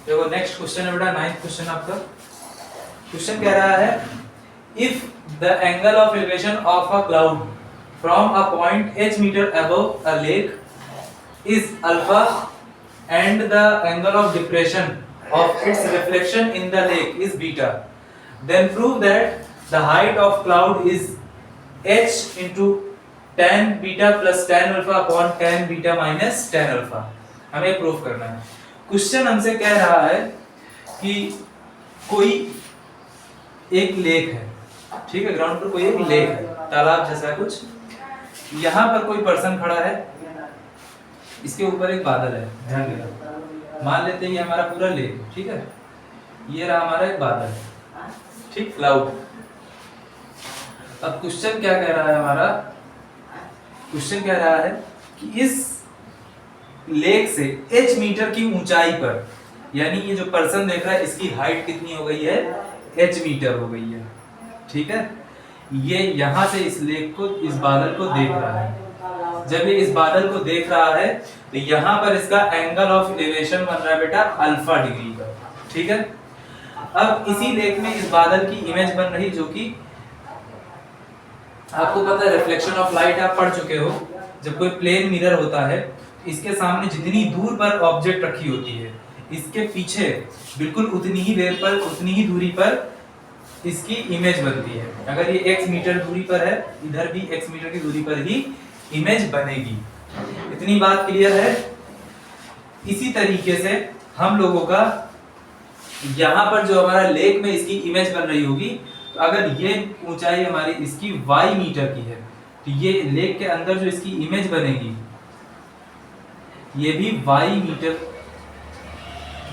देखो next question है बेटा, 9th क्वेश्चन आपका। क्वेश्चन कह रहा है if the angle of elevation of a cloud from a point h metre above a lake is alpha and the angle of depression of its reflection in the lake is beta, then prove that the height of cloud is h into tan beta plus tan alpha upon tan beta minus tan alpha। हमें proof करना है। Question हमसे कह रहा है कि कोई एक लेक है, ठीक है, ग्राउंड पर कोई एक लेक है, तालाब जैसा कुछ। यहाँ पर कोई पर्सन खड़ा है, इसके ऊपर एक बादल है, ध्यान देना। मान लेते हैं ये हमारा पूरा लेक, ठीक है, ये रहा हमारा एक बादल, ठीक, क्लाउड। अब क्वेश्चन क्या कह रहा है हमारा, क्वेश्चन कह रहा है कि इस लेक से h मीटर की ऊंचाई पर, यानी ये जो पर्सन देख रहा है इसकी हाइट कितनी हो गई है, h मीटर हो गई है, ठीक है। ये यहां से इस लेक को, इस बादल को देख रहा है। जब ये इस बादल को देख रहा है तो यहाँ पर इसका एंगल ऑफ एलिवेशन बन रहा है बेटा अल्फा डिग्री का, ठीक है। अब इसी लेक में इस बादल की इमेज बन रही, जो कि आपको पता है रिफ्लेक्शन ऑफ लाइट आप पढ़ चुके हो। जब कोई प्लेन मिरर होता है, इसके सामने जितनी दूर पर ऑब्जेक्ट रखी होती है, इसके पीछे बिल्कुल उतनी ही देर पर, उतनी ही दूरी पर इसकी इमेज बनती है। अगर ये x मीटर दूरी पर है, इधर भी x मीटर की दूरी पर ही इमेज बनेगी। इतनी बात क्लियर है। इसी तरीके से हम लोगों का यहाँ पर जो हमारा लेक में इसकी इमेज बन रही होगी, तो अगर ये ऊंचाई हमारी इसकी y मीटर की है, तो ये लेक के अंदर जो इसकी इमेज बनेगी ये भी y मीटर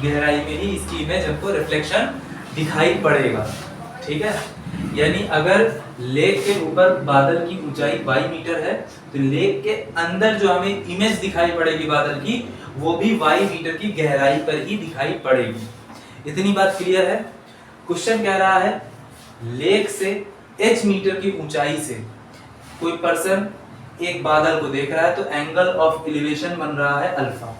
गहराई में ही इसकी इमेज हमको रिफ्लेक्शन दिखाई पड़ेगा, ठीक है। यानी अगर लेक के ऊपर बादल की ऊंचाई y मीटर है, तो लेक के अंदर जो हमें इमेज दिखाई पड़ेगी बादल की, वो भी y मीटर की गहराई पर ही दिखाई पड़ेगी। इतनी बात क्लियर है। क्वेश्चन कह रहा है लेक से h मीटर की ऊंचाई से कोई पर्सन एक बादल को देख रहा है, तो एंगल ऑफ एलिवेशन बन रहा है अल्फा,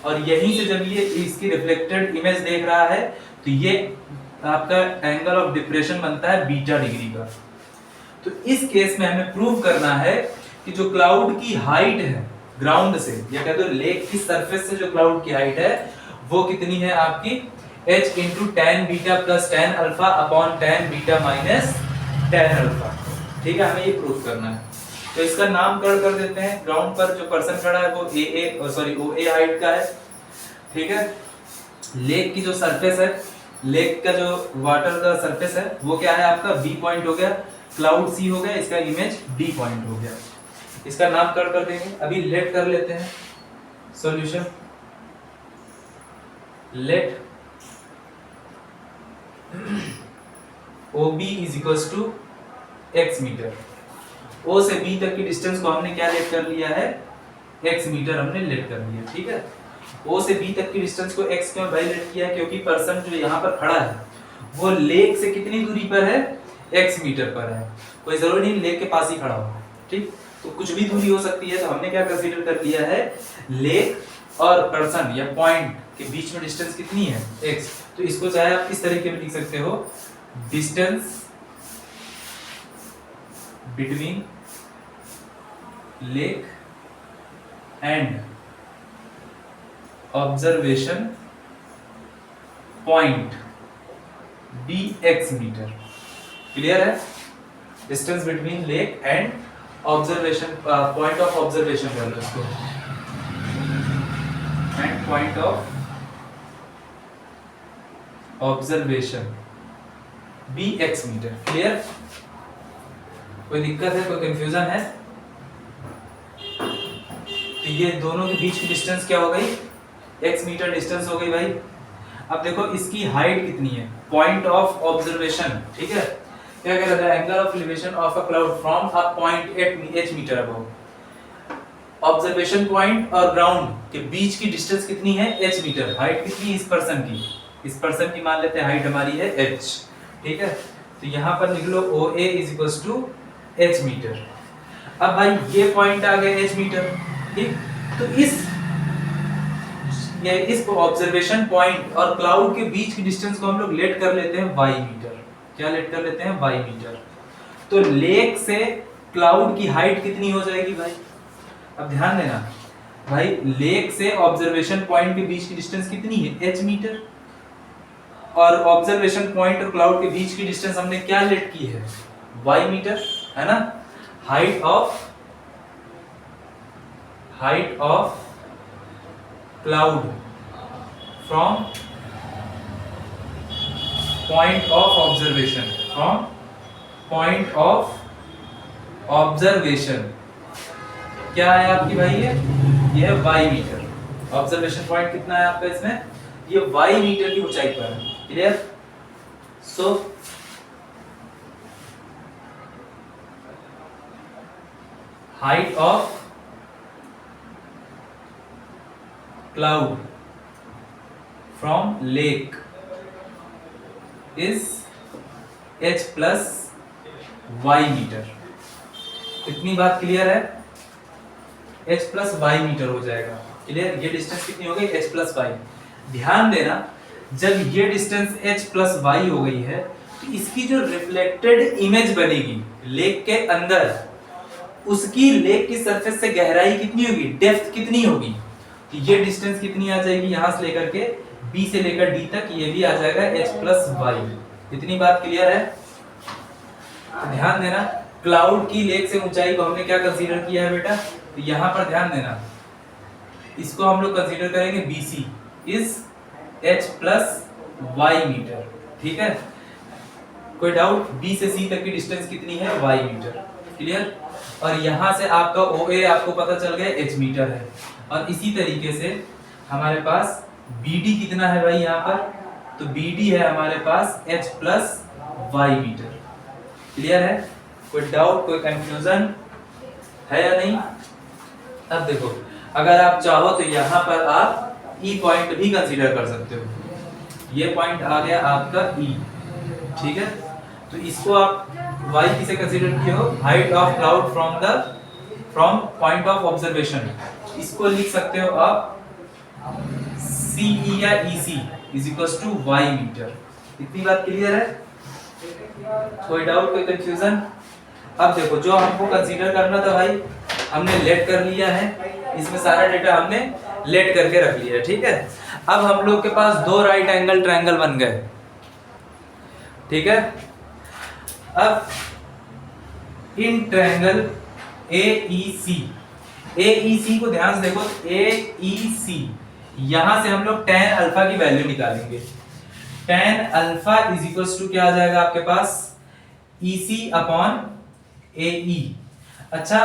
और यहीं से जब ये इसकी रिफ्लेक्टेड इमेज देख रहा है, तो ये आपका एंगल ऑफ डिप्रेशन बनता है बीटा डिग्री का। तो इस केस में हमें प्रूव करना है कि जो क्लाउड की हाइट है ग्राउंड से, या कह दो लेक की सरफेस से जो क्लाउड की हाइट है, वो कितनी है आपकी h into tan beta plus tan alpha upon tan beta minus tan alpha, ठीक है। हमें ये प्रूव करना है। तो इसका नामकरण कर देते हैं। ग्राउंड पर जो पर्सन खड़ा है वो OA हाइट का है, ठीक है। लेक की जो सरफेस है, लेक का जो वाटर का सरफेस है, वो क्या है आपका B पॉइंट हो गया, क्लाउड C हो गया, इसका इमेज D पॉइंट हो गया। इसका नामकरण कर देंगे। अभी लेट कर लेते हैं solution. Let OB is equals to x metre. O से B तक की डिस्टेंस को हमने क्या लेट कर लिया है, x मीटर हमने लेट कर लिया, ठीक है। O से B तक की डिस्टेंस को x क्यों भाई लेट किया है, क्योंकि पर्सन जो यहाँ पर खड़ा है वो लेक से कितनी दूरी पर है, x मीटर पर है। कोई जरूरी नहीं लेक के पास ही खड़ा हो, ठीक, तो कुछ भी दूरी हो सकती है। तो हमने क्या कंसीडर कर लिया है, लेक और पर्सन या पॉइंट के बीच में डिस्टेंस कितनी है, x। तो इसको चाहे आप इस तरीके में लिख सकते हो, distance between lake and observation point dx मीटर। क्लियर है। Distance between lake and observation point of observation कर लो इसको, and point of observation dx मीटर। क्लियर। कोई दिक्कत है, कोई कंफ्यूजन है? तो ये दोनों के बीच की डिस्टेंस क्या हो गई, x मीटर डिस्टेंस हो गई भाई। अब देखो इसकी हाइट कितनी है, पॉइंट ऑफ ऑब्जर्वेशन, ठीक है। क्या कह रहा है, angle of elevation of a cloud from a point h metre above. Observation point और ग्राउंड के बीच की डिस्टेंस कितनी है, h मीटर। हाइट कितनी है इस पर्सन की, इस पर्सन की मान लेते हैं हाइट हमारी है h, ठीक है। तो यहाँ पर लिख लो OA is equals to h metre. अब भाई ये पॉइंट आ गया h मीटर, ठीक। तो इस ये इस ऑब्जर्वेशन पॉइंट और क्लाउड के बीच की डिस्टेंस को हम लोग लेट कर लेते हैं वाई मीटर। क्या लेट कर लेते हैं? Y metre. तो लेक से क्लाउड की हाइट कितनी हो जाएगी भाई? अब ध्यान देना भाई, लेक से ऑब्जर्वेशन पॉइंट के बीच की डिस्टेंस कितनी है? h metre. और ऑब्जर्वेशन पॉइंट और क्लाउड के बीच की डिस्टेंस हमने क्या लेट की है? y मीटर, है ना। Height of cloud from point of observation क्या है आपकी भाई? ये है y मीटर। ऑब्जर्वेशन पॉइंट कितना है आपका इसमें? ये y मीटर की ऊंचाई पर है। Clear? So height of cloud from lake is h plus y metre. इतनी बात क्लियर है? h प्लस वाई मीटर हो जाएगा। क्लियर? ये डिस्टेंस कितनी हो गई? h plus y. ध्यान देना, जब ये डिस्टेंस h प्लस वाई हो गई है तो इसकी जो रिफ्लेक्टेड इमेज बनेगी लेक के अंदर, उसकी लेक की सरफेस से गहराई कितनी होगी? डेप्थ कितनी होगी? तो ये डिस्टेंस कितनी आ जाएगी? यहां से लेकर के b से लेकर d तक, ये भी आ जाएगा h प्लस वाई। इतनी बात क्लियर है? तो ध्यान देना, क्लाउड की लेक से ऊंचाई को हमने क्या कंसीडर किया है बेटा? तो यहाँ पर ध्यान देना, इसको हम लोग कंसीडर करेंगे BC is h plus y metre. ठीक है? कोई डाउट? B से C तक की डिस्टेंस कितनी है? y metre. क्लियर? और यहाँ से आपका OA आपको पता चल गया h मीटर है। और इसी तरीके से हमारे पास BD कितना है भाई यहाँ पर? तो BD है हमारे पास h plus y metre. Clear है? कोई डाउट, कोई कंफ्यूजन है या नहीं? अब देखो, अगर आप चाहो तो यहाँ पर आप E पॉइंट भी कंसीडर कर सकते हो। ये पॉइंट आ गया आपका E। ठीक है? तो इसको आप y किसे कंसीडर किए हो? Height of cloud from point of observation. इसको लिख सकते हो आप CE या EC is equals to y metre. इतनी बात क्लियर है? कोई डाउट, कोई कंफ्यूजन? अब देखो, जो हमको कंसीडर करना था भाई हमने लेट कर लिया है, इसमें सारा डेटा हमने लेट करके रख लिया है। ठीक है? अब हम लोग के पास दो राइट एंगल ट्रायंगल बन गए। ठीक है? अब इन ट्रायंगल AEC को ध्यान से देखो, AEC यहां से हम लोग tan अल्फा की वैल्यू निकालेंगे। tan alpha is equals to क्या आ जाएगा आपके पास? EC upon AE। अच्छा,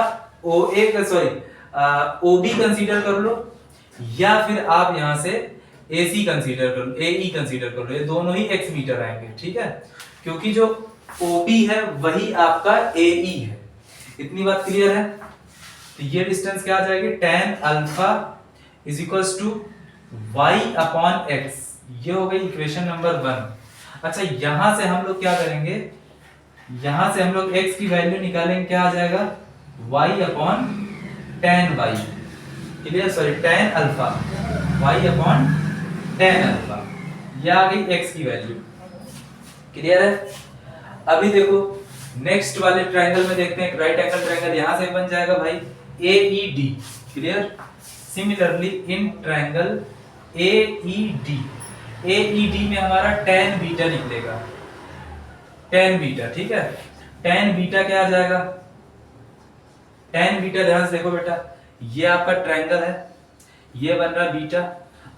OA का OB कंसीडर कर लो, या फिर आप यहां से AC कंसीडर कर लो, AE कंसीडर कर लो। ये दोनों ही x मीटर आएंगे। ठीक है? क्योंकि जो OB है वही आपका AE है। इतनी बात क्लियर है? तो ये डिस्टेंस क्या आ जाएगी? tan alpha is equals to y upon x। ये हो गई इक्वेशन नंबर 1। अच्छा, यहां से हम लोग क्या करेंगे? यहां से हम लोग x की वैल्यू निकालेंगे। क्या आ जाएगा? y upon tan y। Clear? Sorry, tan alpha, y upon tan alpha. ये आ गई x की वैल्यू। क्लियर है? अभी देखो, नेक्स्ट वाले ट्रायंगल में देखते हैं। राइट एंगल ट्रायंगल यहां से बन जाएगा भाई AED। Clear? Similarly in triangle AED में हमारा tan बीटा निकलेगा। tan बीटा, ठीक है? tan बीटा क्या आ जाएगा? tan बीटा ध्यान से देखो बेटा, ये आपका ट्रायंगल है, ये बन रहा बीटा,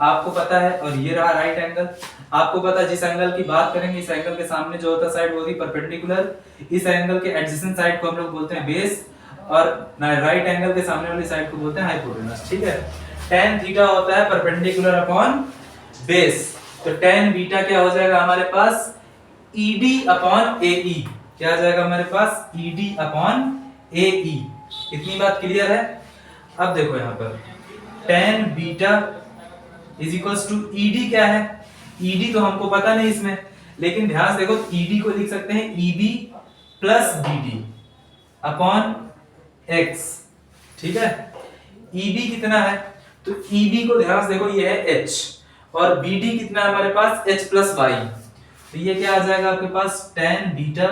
आपको पता है, और ये रहा राइट एंगल। आपको पता है जिस एंगल की बात करेंगे, इस एंगल के सामने जो होता साइड वो होती परपेंडिकुलर, इस एंगल के एडजेसेंट साइड को हम लोग बोलते हैं बेस, और राइट एंगल के सामने वाली साइड को बोलते हैं हाइपोटेनस। ठीक है? tan थीटा होता है परपेंडिकुलर अपॉन बेस, तो tan बीटा क्या हो जाएगा हमारे पास? ED upon AE। क्या आ जाएगा हमारे पास? ED upon AE। इतनी बात क्लियर है? अब देखो यहाँ पर tan beta is equals to ED क्या है? ED तो हमको पता नहीं इसमें, लेकिन ध्यान से देखो, ED को लिख सकते हैं EB plus BD upon X। ठीक है? EB कितना है? तो EB को ध्यान से देखो, ये है H और BD कितना है हमारे पास, H प्लस y। तो ये क्या आ जाएगा आपके पास, tan beta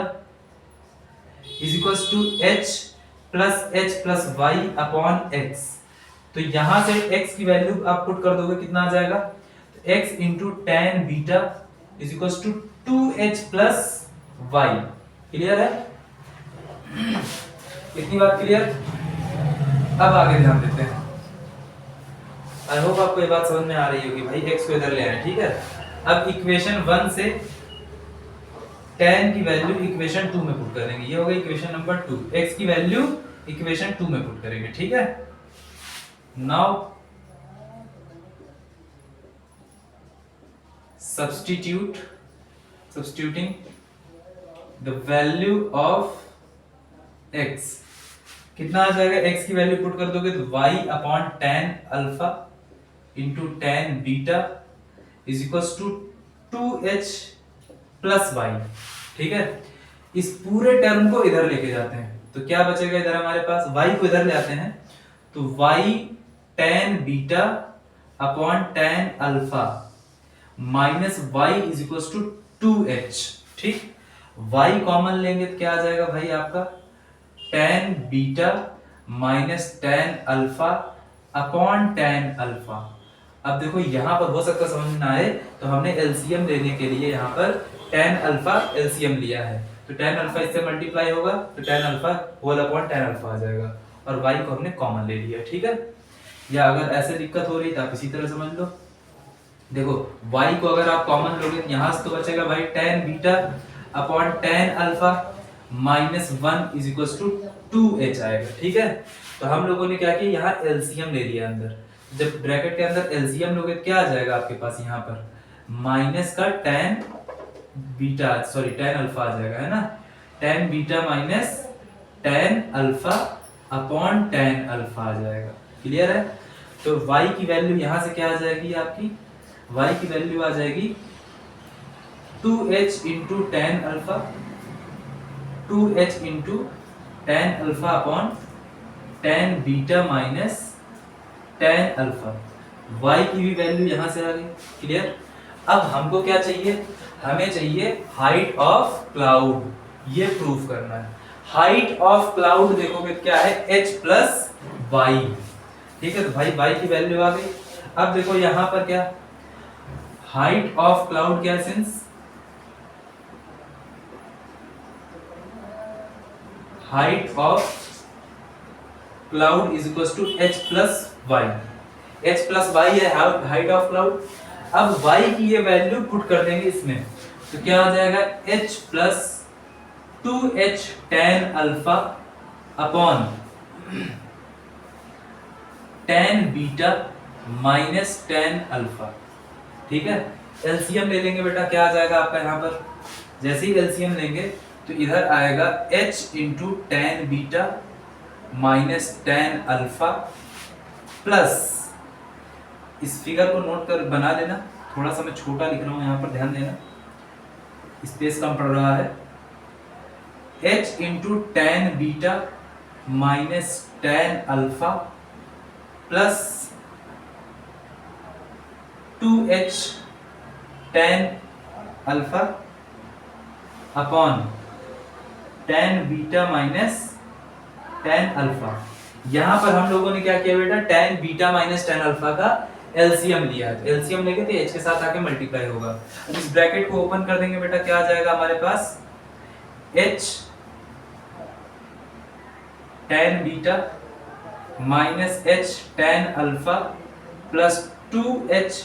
is equals to H plus y upon x। तो यहां से x की वैल्यू आप पुट कर दोगे, कितना आ जाएगा, तो x into tan beta is equals to 2h plus y। Clear है, इतनी बात क्लियर। अब आगे ध्यान देते हैं। आई होप आपको ये बात समझ में आ रही होगी भाई, x को इधर ले आए, ठीक है। अब इक्वेशन 1 से tan की वैल्यू इक्वेशन 2 में पुट करेंगे, ये हो गई इक्वेशन नंबर 2। x की वैल्यू इक्वेशन 2 में पुट करेंगे, ठीक है। Now substituting the value of x, कितना आ जाएगा, x की वैल्यू पुट कर दोगे तो y upon tan alpha into tan beta is equals to 2h plus y, ठीक है। इस पूरे टर्म को इधर लेके जाते हैं तो क्या बचेगा इधर हमारे पास, y को इधर ले आते हैं तो y tan beta upon tan alpha minus y is equals to 2h, ठीक। y कॉमन लेंगे तो क्या आ जाएगा भाई आपका, tan beta minus tan alpha upon tan alpha. अब देखो यहां पर हो सकता समझ ना आए तो हमने एलसीएम लेने के लिए यहां पर tan अल्फा एलसीएम लिया है, तो tan अल्फा इससे मल्टीप्लाई होगा तो tan alpha whole upon tan alpha आ जाएगा और y को हमने कॉमन ले लिया, ठीक है। या अगर ऐसे दिक्कत हो रही तो आप इसी तरह समझ लो। देखो y को अगर आप कॉमन लोगे तो यहां से तो बचेगा भाई tan beta upon tan alpha minus 1 is equals to 2h आएगा, ठीक है। तो हम लोगों ने क्या किया, यहाँ एलसीएम ले लिया अंदर। जब ब्रैकेट के अंदर एलसीएम लोगे तो क्या आ जाएगा आपके पास, यहाँ पर माइनस का tan beta sorry tan alpha आ जाएगा, है ना। tan beta minus tan alpha upon tan alpha आ जाएगा, क्लियर है। तो y की वैल्यू यहाँ से क्या आ जाएगी आपकी, y की वैल्यू आ जाएगी 2h into tan alpha, 2h into tan alpha upon tan beta minus tan alpha. y की भी वैल्यू यहां से आ गई, क्लियर। अब हमको क्या चाहिए, हमें चाहिए हाइट ऑफ क्लाउड, ये प्रूफ करना है। हाइट ऑफ क्लाउड देखोगे क्या है, h प्लस y, ठीक है। तो भाई y की वैल्यू आ गई। अब देखो यहां पर क्या, हाइट ऑफ क्लाउड क्या है, since height of cloud is equal to h plus y, h plus y है हाइट ऑफ क्लाउड। अब y की ये वैल्यू पुट कर देंगे इसमें तो क्या आ जाएगा, h plus 2h tan alpha upon tan beta minus tan alpha, ठीक है। एलसीएम ले लेंगे बेटा, क्या आ जाएगा आपका यहाँ पर, जैसे ही एलसीएम लेंगे तो इधर आएगा h into tan beta minus tan alpha plus, इस फिगर को नोट कर बना लेना, थोड़ा सा मैं छोटा लिख रहा हूँ यहाँ पर, ध्यान देना स्पेस कम पड़ रहा है, h into tan beta minus tan alpha plus 2h tan alpha upon tan beta minus tan alpha. यहां पर हम लोगों ने क्या किया बेटा, tan beta minus tan alpha का एलसीएम लिया है, एलसीएम लेके तो h के साथ आके मल्टीप्लाई होगा। अब इस ब्रैकेट को ओपन कर देंगे बेटा, क्या आ जाएगा हमारे पास, h tan beta minus h tan alpha plus 2h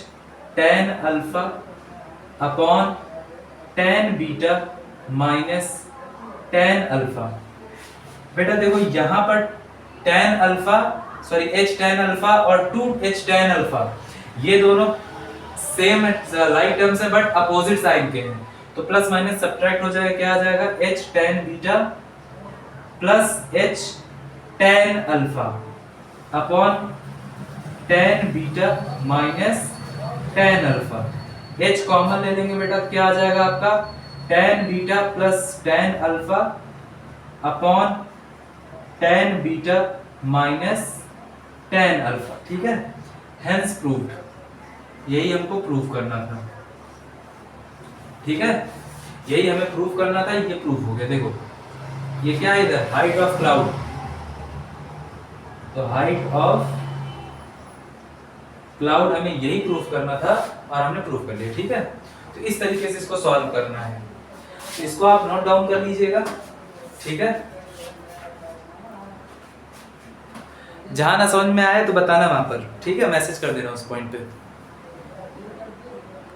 tan alpha upon tan beta minus tan alpha. बेटा देखो यहाँ पर tan alpha sorry h tan alpha और 2h tan अल्फा ये दोनों सेम लाइक टर्म्स है बट अपोजिट साइन के हैं, तो प्लस माइनस सब्ट्रैक्ट हो जाएगा, क्या आ जाएगा, h tan beta plus h tan alpha upon tan beta minus tan alpha. h common ले लेंगे बेटा, क्या आ जाएगा आपका, tan beta plus tan alpha upon tan beta minus tan alpha, ठीक है। हेंस प्रूव्ड, यही हमको प्रूव करना था, ठीक है, यही हमें प्रूव करना था, ये प्रूव हो गया। देखो ये क्या है इधर, हाइट ऑफ क्लाउड, तो हाइट ऑफ क्लाउड हमें यही प्रूव करना था और हमने प्रूव कर लिया, ठीक है। तो इस तरीके से इसको सॉल्व करना है, इसको आप नोट डाउन कर लीजिएगा, ठीक है। जहां ना समझ में आए तो बताना वहां पर, ठीक है, मैसेज कर देना उस पॉइंट पे।